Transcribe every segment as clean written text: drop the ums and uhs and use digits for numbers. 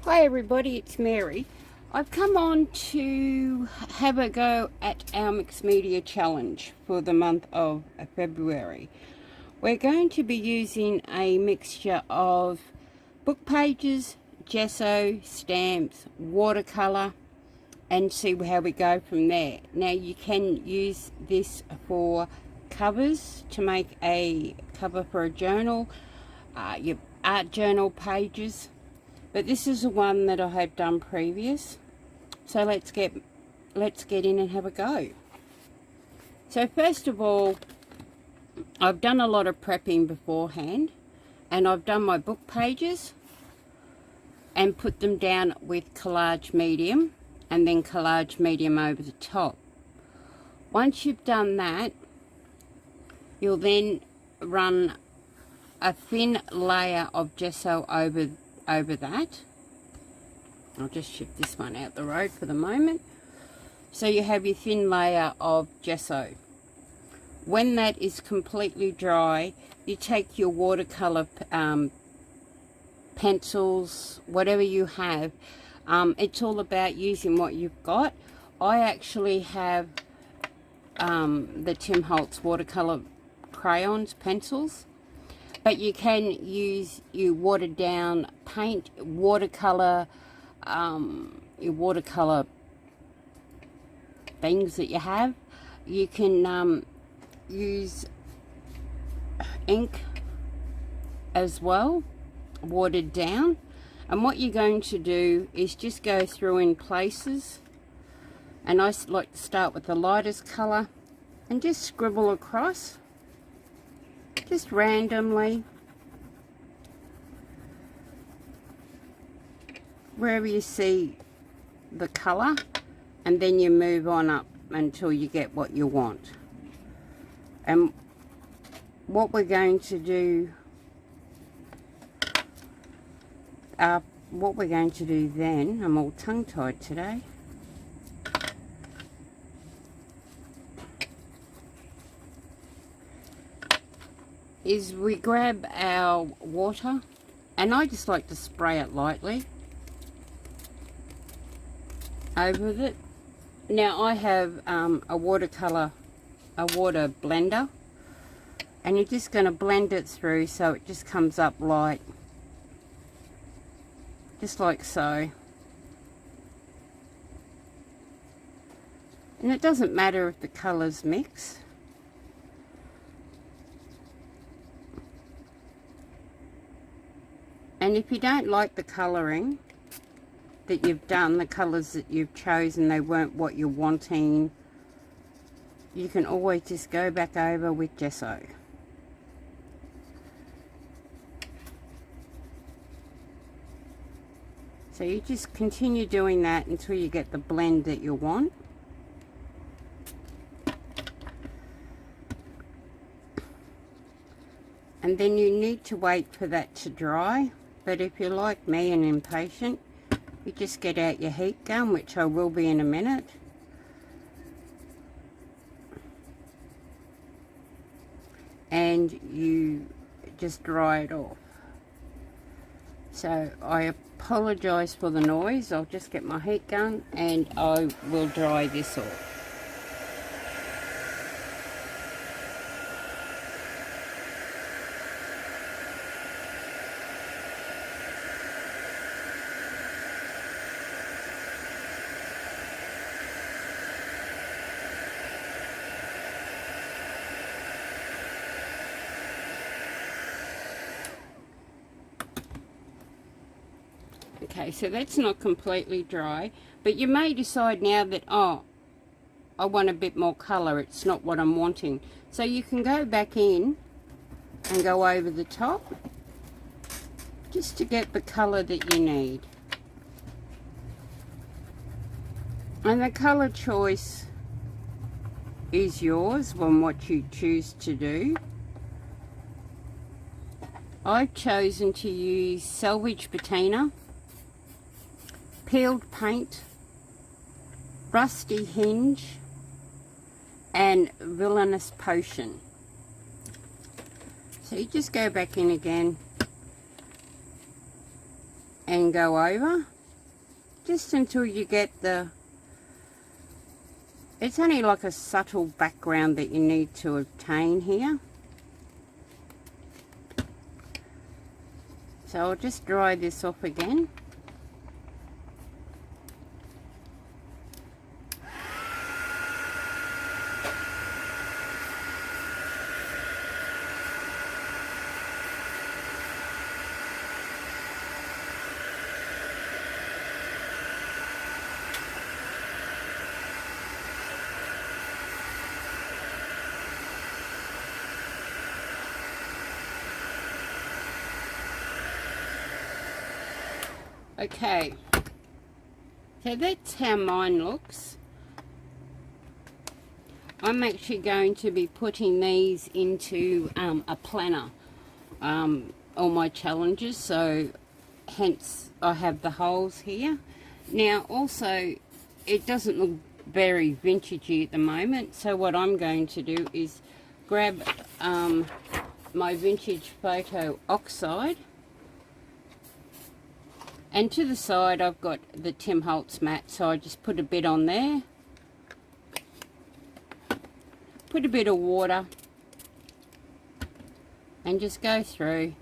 Hi everybody, it's Mary. I've come on to have a go at our mixed media challenge for the month of February. We're going to be using a mixture of book pages, gesso, stamps, watercolour, and see how we go from there. Now you can use this for covers, to make a cover for a journal, your art journal pages. But this is the one that I have done previous. So let's get in and have a go. So first of all, I've done a lot of prepping beforehand, and I've done my book pages and put them down with collage medium and then collage medium over the top. Once you've done that, you'll then run a thin layer of gesso over that. I'll just shift this one out the road for the moment. So you have your thin layer of gesso. When that is completely dry, you take your watercolor pencils, whatever you have. It's all about using what you've got. I actually have the Tim Holtz watercolor crayons, pencils. But you can use your watered down paint, watercolor, your watercolor things that you have. You can use ink as well, watered down. And what you're going to do is just go through in places. And I like to start with the lightest color and just scribble across. Just randomly, wherever you see the colour, and then you move on up until you get what you want. And what we're going to do, then, I'm all tongue-tied today. Is we grab our water, and I just like to spray it lightly over it. Now I have a water blender, and you're just going to blend it through so it just comes up light, just like so. And it doesn't matter if the colours mix. And if you don't like the colouring that you've done, the colours that you've chosen, they weren't what you're wanting, you can always just go back over with gesso. So you just continue doing that until you get the blend that you want. And then you need to wait for that to dry. But if you're like me and impatient, you just get out your heat gun, which I will be in a minute. And you just dry it off. So I apologise for the noise. I'll just get my heat gun and I will dry this off. Okay, so that's not completely dry, but you may decide now that, oh, I want a bit more colour, it's not what I'm wanting. So you can go back in and go over the top, just to get the colour that you need. And the colour choice is yours on what you choose to do. I've chosen to use Salvage Patina, Peeled Paint, Rusty Hinge, and Villainous Potion. So you just go back in again and go over just until you get the, it's only like a subtle background that you need to obtain here. So I'll just dry this off again. Okay, so that's how mine looks. I'm actually going to be putting these into a planner, all my challenges, so hence I have the holes here. Now also, it doesn't look very vintagey at the moment, so what I'm going to do is grab my vintage photo oxide. And to the side I've got the Tim Holtz mat, so I just put a bit on there. Put a bit of water. And just go through.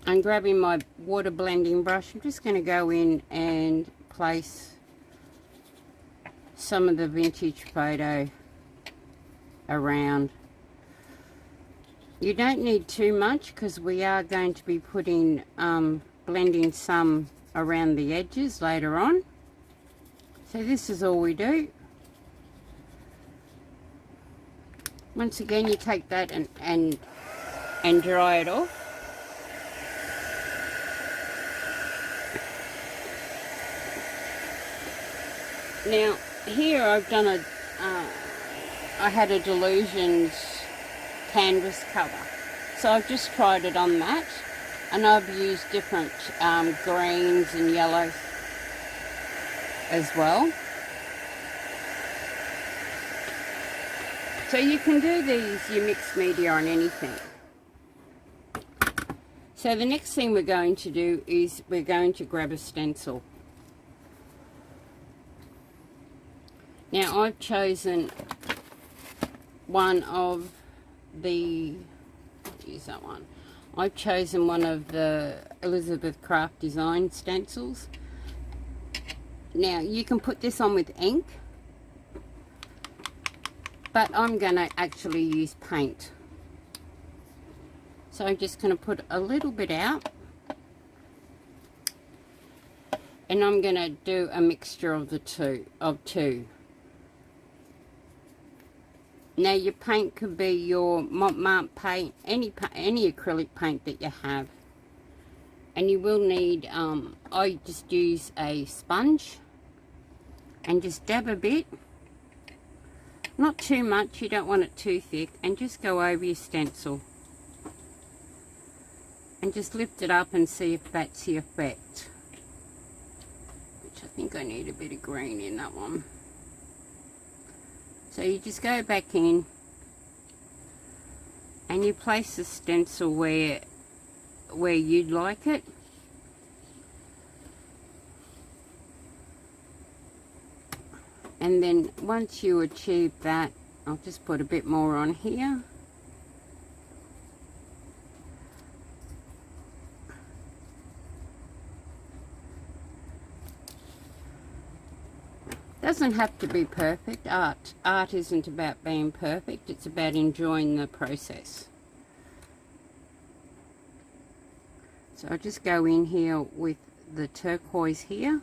And grabbing my water blending brush, I'm just going to go in and place some of the vintage photo around. You don't need too much because we are going to be putting, blending some around the edges later on. So this is all we do. Once again, you take that and dry it off. Now here I've done a, I had a Delusions canvas cover, so I've just tried it on that, and I've used different greens and yellows as well. So you can do these, your mixed media on anything. So the next thing we're going to do is we're going to grab a stencil. Now I've chosen one of the, use that one. I've chosen one of the Elizabeth Craft Design stencils. Now you can put this on with ink, but I'm going to actually use paint. So I'm just going to put a little bit out, and I'm going to do a mixture of the two. Now your paint could be your Montmartre paint, any acrylic paint that you have. And you will need, I just use a sponge and just dab a bit. Not too much, you don't want it too thick, and just go over your stencil. And just lift it up and see if that's the effect. Which I think I need a bit of green in that one. So you just go back in and you place the stencil where you'd like it. And then once you achieve that, I'll just put a bit more on here. Doesn't have to be perfect. Art isn't about being perfect, it's about enjoying the process. So I'll just go in here with the turquoise here.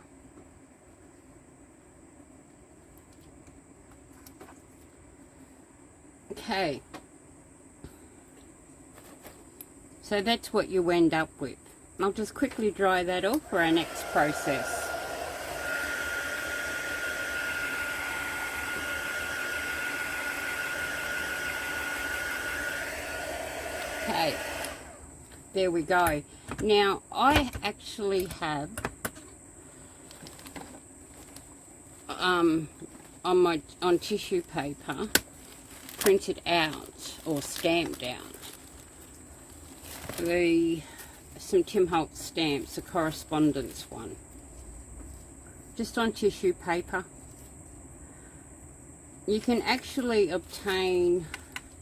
Okay. So that's what you end up with. I'll just quickly dry that off for our next process. Okay, there we go. Now I actually have on tissue paper printed out or stamped out the some Tim Holtz stamps, a correspondence one, just on tissue paper. You can actually obtain,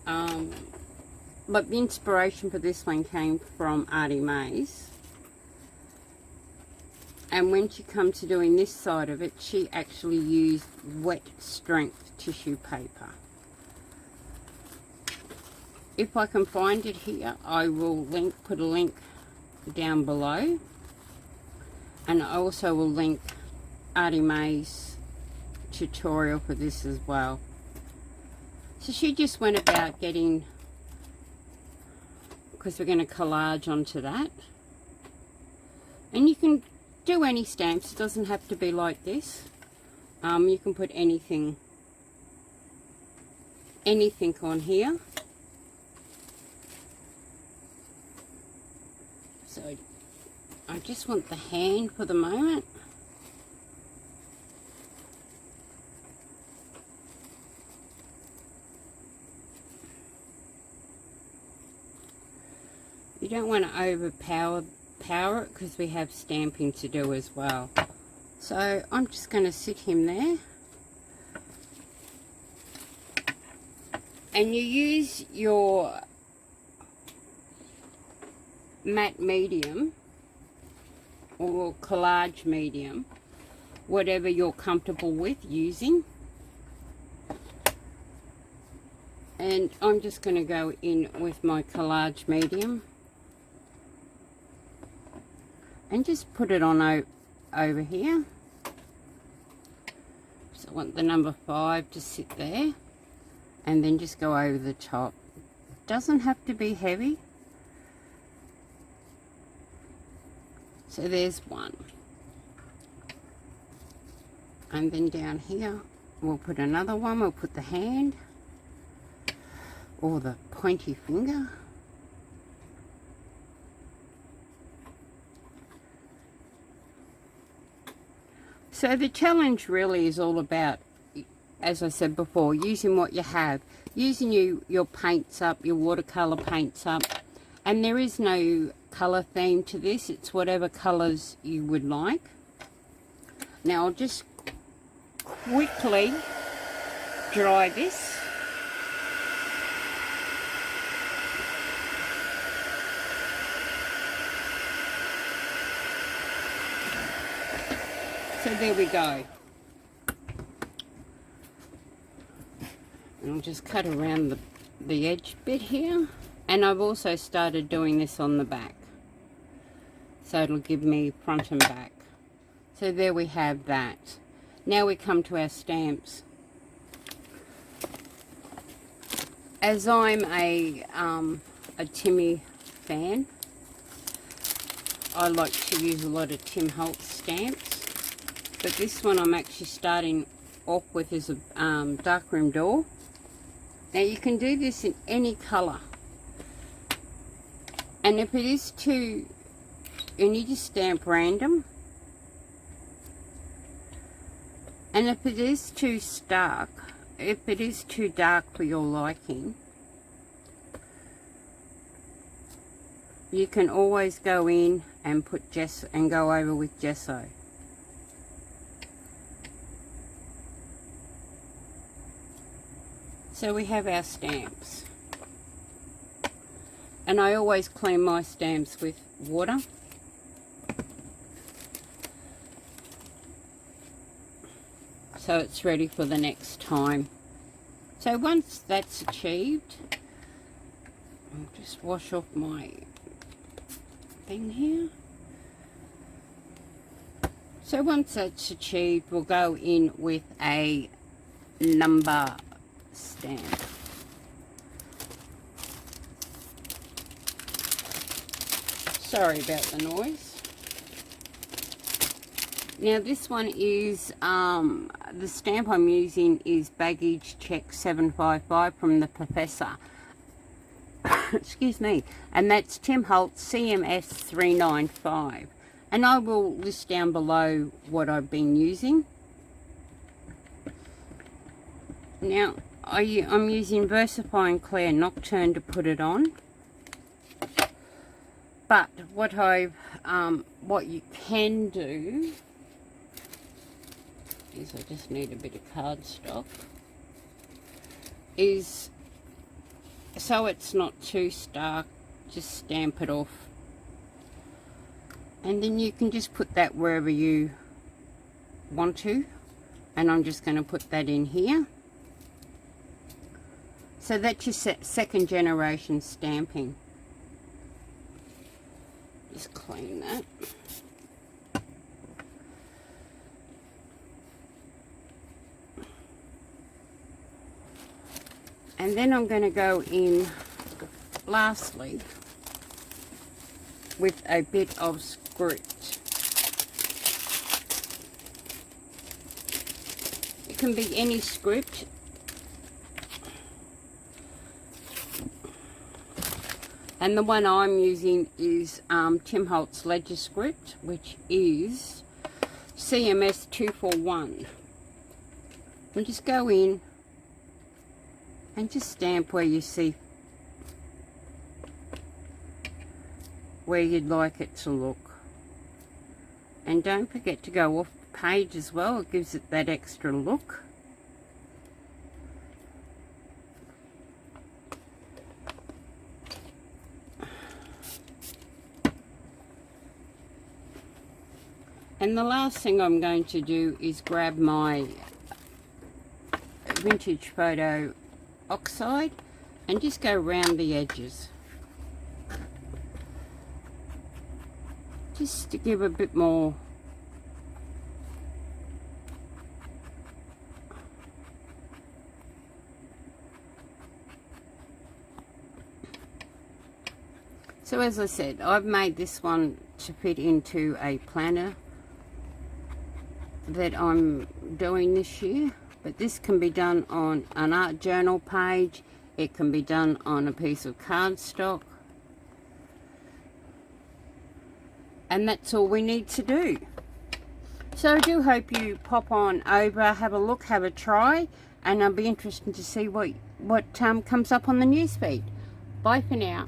but the inspiration for this one came from Arty. And when she come to doing this side of it, she actually used wet strength tissue paper. If I can find it here, I will put a link down below. And I also will link Arty's tutorial for this as well. So she just went about getting, because we're going to collage onto that. And you can do any stamps, it doesn't have to be like this. You can put anything on here. So I just want the hand for the moment. You don't want to overpower it because we have stamping to do as well. So I'm just going to sit him there. And you use your matte medium or collage medium, whatever you're comfortable with using. And I'm just going to go in with my collage medium and just put it on over here. So I want the number 5 to sit there, and then just go over the top. Doesn't have to be heavy. So there's one. And then down here we'll put another one. We'll put the hand or the pointy finger. So the challenge really is all about, as I said before, using what you have, using your paints up, your watercolor paints up, and there is no color theme to this. It's whatever colors you would like. Now I'll just quickly dry this. So there we go. And I'll just cut around the edge bit here. And I've also started doing this on the back. So it'll give me front and back. So there we have that. Now we come to our stamps. As I'm a Timmy fan, I like to use a lot of Tim Holtz stamps. But this one I'm actually starting off with is a darkroom door. Now you can do this in any colour. And if it is too, and you just stamp random. And if it is too stark, if it is too dark for your liking, you can always go in and put gesso and go over with gesso. So we have our stamps. And I always clean my stamps with water. So it's ready for the next time. So once that's achieved, I'll just wash off my thing here. So once that's achieved, we'll go in with a number stamp. Sorry about the noise. Now this one is, the stamp I'm using is Baggage Check 755 from the Professor. Excuse me. And that's Tim Holtz CMS 395. And I will list down below what I've been using. Now, I'm using Versifying Clear Nocturne to put it on. But what what you can do is, I just need a bit of cardstock, is so it's not too stark, just stamp it off, and then you can just put that wherever you want to. And I'm just going to put that in here. So that's your second generation stamping. Just clean that. And then I'm going to go in lastly with a bit of script. It can be any script. And the one I'm using is Tim Holtz Ledger script, which is CMS 241. And just go in and just stamp where you see where you'd like it to look. And don't forget to go off the page as well, it gives it that extra look. And the last thing I'm going to do is grab my Vintage Photo Oxide and just go round the edges. Just to give a bit more so as I said, I've made this one to fit into a planner that I'm doing this year, but this can be done on an art journal page, it can be done on a piece of cardstock, and that's all we need to do. So I do hope you pop on over, have a look, have a try, and I'll be interested to see what comes up on the newsfeed. Bye for now.